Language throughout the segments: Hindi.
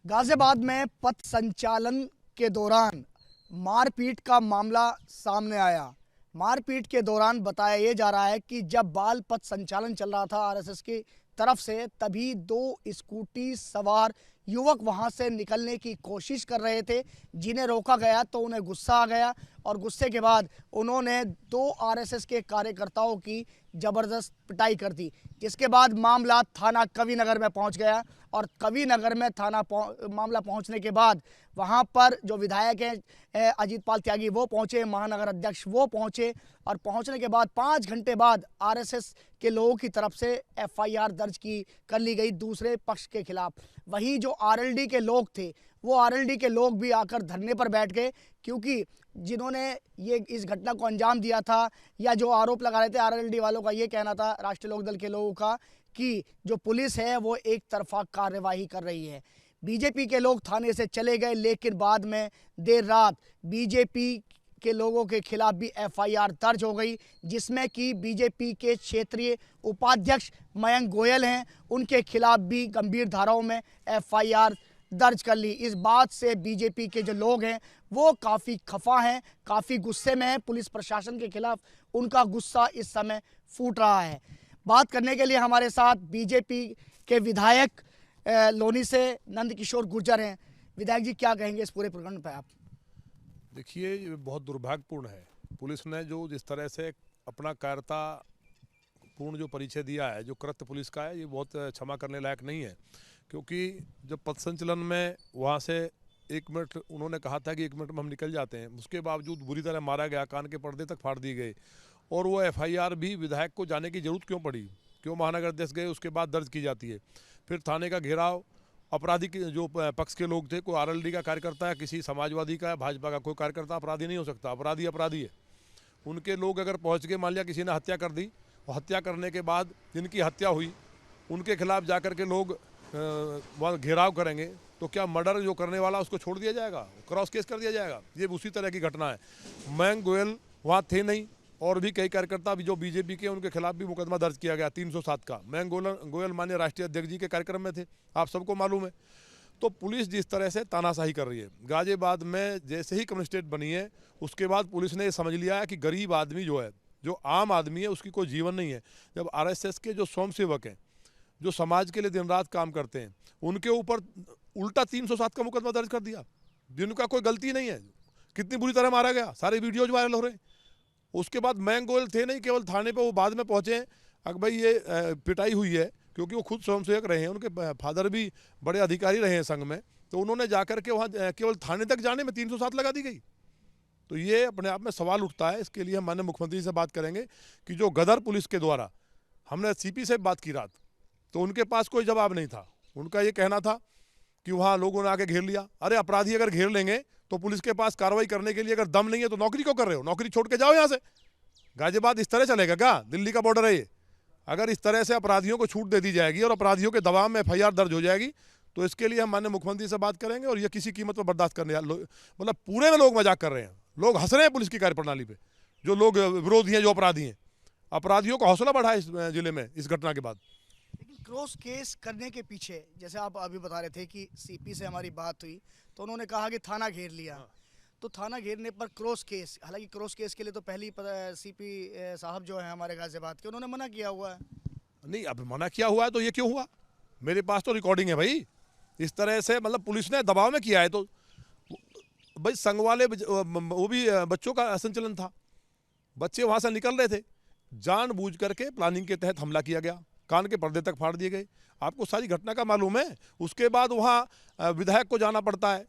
गाजियाबाद में पथ संचालन के दौरान मारपीट का मामला सामने आया। मारपीट के दौरान बताया ये जा रहा है कि जब बाल पथ संचालन चल रहा था आरएसएस की तरफ से, तभी दो स्कूटी सवार युवक वहां से निकलने की कोशिश कर रहे थे। जिन्हें रोका गया तो उन्हें गुस्सा आ गया और गुस्से के बाद उन्होंने दो आरएसएस के कार्यकर्ताओं की ज़बरदस्त पिटाई कर दी, जिसके बाद मामला थाना कविनगर में पहुंच गया। और कविनगर में मामला पहुंचने के बाद वहां पर जो विधायक हैं अजीत पाल त्यागी वो पहुंचे, महानगर अध्यक्ष वो पहुंचे और पहुंचने के बाद 5 घंटे बाद आरएसएस के लोगों की तरफ से एफआईआर दर्ज कर ली गई दूसरे पक्ष के खिलाफ। वहीं जो आरएलडी के लोग थे वो आरएलडी के लोग भी आकर धरने पर बैठ गए, क्योंकि जिन्होंने ये इस घटना को अंजाम दिया था या जो आरोप लगा रहे थे आरएलडी वालों का, ये कहना था राष्ट्रीय लोकदल के लोगों का कि जो पुलिस है वो एक तरफा कार्यवाही कर रही है। बीजेपी के लोग थाने से चले गए, लेकिन बाद में देर रात बीजेपी के लोगों के खिलाफ भी एफआईआर दर्ज हो गई, जिसमें कि बीजेपी के क्षेत्रीय उपाध्यक्ष मयंक गोयल हैं, उनके खिलाफ भी गंभीर धाराओं में एफआईआर दर्ज कर ली। इस बात से बीजेपी के जो लोग हैं वो काफ़ी खफा हैं, काफ़ी गुस्से में हैं। पुलिस प्रशासन के खिलाफ उनका गुस्सा इस समय फूट रहा है। बात करने के लिए हमारे साथ बीजेपी के विधायक लोनी से नंद किशोर गुर्जर हैं। विधायक जी, क्या कहेंगे इस पूरे प्रकरण पर आप? देखिए, ये बहुत दुर्भाग्यपूर्ण है। पुलिस ने जो जिस तरह से अपना कायरता पूर्ण जो परिचय दिया है, जो कृत्य पुलिस का है, ये बहुत क्षमा करने लायक नहीं है। क्योंकि जब पथ संचलन में वहाँ से 1 मिनट उन्होंने कहा था कि 1 मिनट में हम निकल जाते हैं, उसके बावजूद बुरी तरह मारा गया, कान के पर्दे तक फाड़ दिए गए। और वो एफआईआर भी विधायक को जाने की जरूरत क्यों पड़ी, क्यों महानगर अध्यक्ष गए उसके बाद दर्ज की जाती है। फिर थाने का घेराव, अपराधी के जो पक्ष के लोग थे, कोई आरएलडी का कार्यकर्ता है, किसी समाजवादी का है, भाजपा का कोई कार्यकर्ता अपराधी नहीं हो सकता। अपराधी अपराधी है। उनके लोग अगर पहुंच के, मान लिया किसी ने हत्या कर दी और हत्या करने के बाद जिनकी हत्या हुई उनके खिलाफ जाकर के लोग वहाँ घेराव करेंगे, तो क्या मर्डर जो करने वाला उसको छोड़ दिया जाएगा, क्रॉस केस कर दिया जाएगा? ये उसी तरह की घटना है। मयंक गोयल वहाँ थे नहीं, और भी कई कार्यकर्ता भी जो बीजेपी के, उनके खिलाफ भी मुकदमा दर्ज किया गया 307 का। मयंक गोयल माननीय राष्ट्रीय अध्यक्ष जी के कार्यक्रम में थे, आप सबको मालूम है। तो पुलिस जिस तरह से तानाशाही कर रही है, गाजियाबाद में जैसे ही कमिश्नरेट बनी है उसके बाद पुलिस ने समझ लिया है कि गरीब आदमी जो है, जो आम आदमी है, उसकी कोई जीवन नहीं है। जब आरएसएस के जो स्वयंसेवक हैं, जो समाज के लिए दिन रात काम करते हैं, उनके ऊपर उल्टा 307 का मुकदमा दर्ज कर दिया, जिनका कोई गलती नहीं है। कितनी बुरी तरह मारा गया, सारे वीडियोज वायरल हो रहे हैं। उसके बाद मयंक गोयल थे नहीं केवल थाने पे, वो बाद में पहुंचे हैं। अगर भाई ये पिटाई हुई है, क्योंकि वो खुद स्वयंसेवक रहे हैं, उनके फादर भी बड़े अधिकारी रहे हैं संघ में, तो उन्होंने जाकर के वहाँ केवल थाने तक जाने में 307 लगा दी गई। तो ये अपने आप में सवाल उठता है। इसके लिए हम माननीय मुख्यमंत्री से बात करेंगे कि जो गदर पुलिस के द्वारा, हमने सीपी से बात की रात, तो उनके पास कोई जवाब नहीं था। उनका ये कहना था कि वहाँ लोगों ने आके घेर लिया। अरे अपराधी अगर घेर लेंगे तो पुलिस के पास कार्रवाई करने के लिए अगर दम नहीं है तो नौकरी क्यों कर रहे हो? नौकरी छोड़ के जाओ यहाँ से। गाजियाबाद इस तरह चलेगा क्या? दिल्ली का बॉर्डर है ये। अगर इस तरह से अपराधियों को छूट दे दी जाएगी और अपराधियों के दबाव में एफआईआर दर्ज हो जाएगी, तो इसके लिए हम माननीय मुख्यमंत्री से बात करेंगे। और ये किसी कीमत पर बर्दाश्त करने, मतलब पूरे में लोग मजाक कर रहे हैं, लोग हंस रहे हैं पुलिस की कार्यप्रणाली पे। जो लोग विरोधी हैं, जो अपराधी हैं, अपराधियों का हौसला बढ़ा है इस जिले में इस घटना के बाद। क्रॉस केस करने के पीछे, जैसे आप अभी बता रहे थे कि सीपी से हमारी बात हुई तो उन्होंने कहा कि थाना घेर लिया। तो थाना घेरने पर क्रॉस केस, हालांकि क्रॉस केस के लिए तो पहले ही सीपी साहब जो है हमारे गाजियाबाद के, उन्होंने मना किया हुआ है। नहीं, अब मना किया हुआ है तो ये क्यों हुआ? मेरे पास तो रिकॉर्डिंग है भाई। इस तरह से मतलब पुलिस ने दबाव में किया है, तो भाई संघ वाले वो भी बच्चों का संचलन था, बच्चे वहाँ से निकल रहे थे, जानबूझ करके प्लानिंग के तहत हमला किया गया, कान के पर्दे तक फाड़ दिए गए। आपको सारी घटना का मालूम है। उसके बाद वहाँ विधायक को जाना पड़ता है,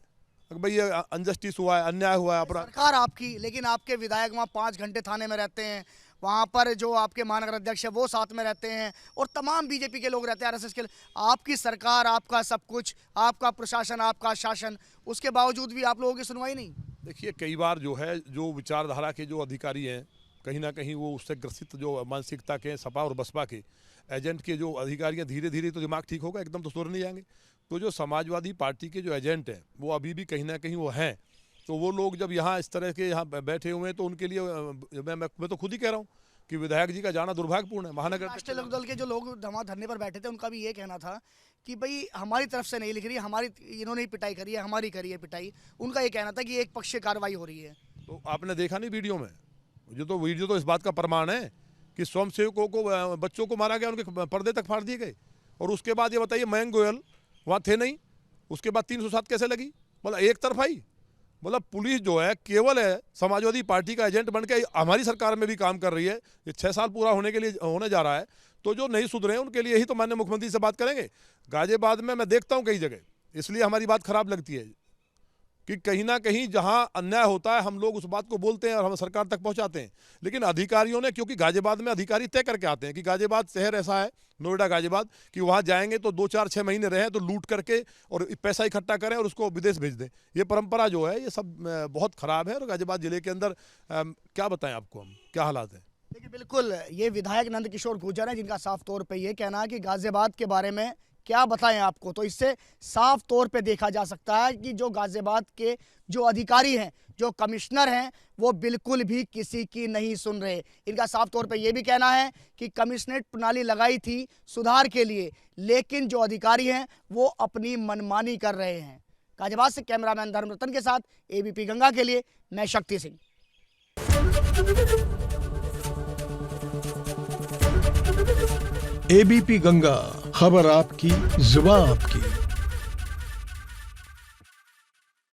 भाई ये अनजस्टिस हुआ है, अन्याय हुआ है, अपराध। सरकार आपकी, लेकिन आपके विधायक वहाँ 5 घंटे थाने में रहते हैं, वहाँ पर जो आपके महानगर अध्यक्ष है वो साथ में रहते हैं और तमाम बीजेपी के लोग रहते हैं, आरएसएस के। आपकी सरकार, आपका सब कुछ, आपका प्रशासन, आपका शासन, उसके बावजूद भी आप लोगों की सुनवाई नहीं। देखिए, कई बार जो है, जो विचारधारा के जो अधिकारी हैं, कहीं ना कहीं वो उससे ग्रसित जो मानसिकता के सपा और बसपा के एजेंट के जो अधिकारी हैं, धीरे धीरे तो दिमाग ठीक होगा, एकदम तो सुधर नहीं जाएंगे। तो जो समाजवादी पार्टी के जो एजेंट हैं वो अभी भी कहीं ना कहीं वो हैं। तो वो लोग जब यहाँ इस तरह के यहाँ बैठे हुए हैं तो उनके लिए मैं तो खुद ही कह रहा हूँ, कि विधायक जी का जाना दुर्भाग्यपूर्ण है। महानगर राष्ट्रीय लोक दल के जो लोग धरने पर बैठे थे उनका भी ये कहना था कि भाई हमारी तरफ से नहीं लिख रही है, हमारी इन्होंने ही पिटाई करी है, हमारी करी है पिटाई। उनका ये कहना था कि एक पक्षीय कार्रवाई हो रही है। तो आपने देखा नहीं वीडियो में, वीडियो तो इस बात का प्रमाण है कि स्वयंसेवकों को, बच्चों को मारा गया, उनके पर्दे तक फाड़ दिए गए। और उसके बाद ये बताइए मयंक गोयल वहाँ थे नहीं, उसके बाद 307 कैसे लगी? मतलब एक तरफाई। मतलब पुलिस जो है केवल है समाजवादी पार्टी का एजेंट बन के हमारी सरकार में भी काम कर रही है। ये 6 साल पूरा होने जा रहा है। तो जो नहीं सुधरे उनके लिए ही तो माननीय मुख्यमंत्री से बात करेंगे। गाजियाबाद में मैं देखता हूँ कई जगह, इसलिए हमारी बात खराब लगती है कि कहीं ना कहीं जहां अन्याय होता है हम लोग उस बात को बोलते हैं और हम सरकार तक पहुंचाते हैं। लेकिन अधिकारियों ने, क्योंकि गाजियाबाद में अधिकारी तय करके आते हैं कि गाजियाबाद शहर ऐसा है, नोएडा गाजियाबाद, कि वहां जाएंगे तो 2 4 6 महीने रहें तो लूट करके और पैसा इकट्ठा करें और उसको विदेश भेज दें। ये परंपरा जो है ये सब बहुत खराब है। और गाजियाबाद जिले के अंदर क्या बताएं आपको हम, क्या हालात है। देखिए बिल्कुल, ये विधायक नंद किशोर गुर्जर हैं जिनका साफ तौर पे ये कहना है कि गाजियाबाद के बारे में क्या बताएं आपको। तो इससे साफ तौर पे देखा जा सकता है कि जो गाजियाबाद के जो अधिकारी हैं, जो कमिश्नर हैं, वो बिल्कुल भी किसी की नहीं सुन रहे। इनका साफ तौर पे ये भी कहना है कि कमिश्नरेट प्रणाली लगाई थी सुधार के लिए, लेकिन जो अधिकारी हैं वो अपनी मनमानी कर रहे हैं। गाजियाबाद से कैमरामैन धर्मरतन के साथ एबीपी गंगा के लिए मैं शक्ति सिंह। एबीपी गंगा, खबर आपकी, जुबान आपकी।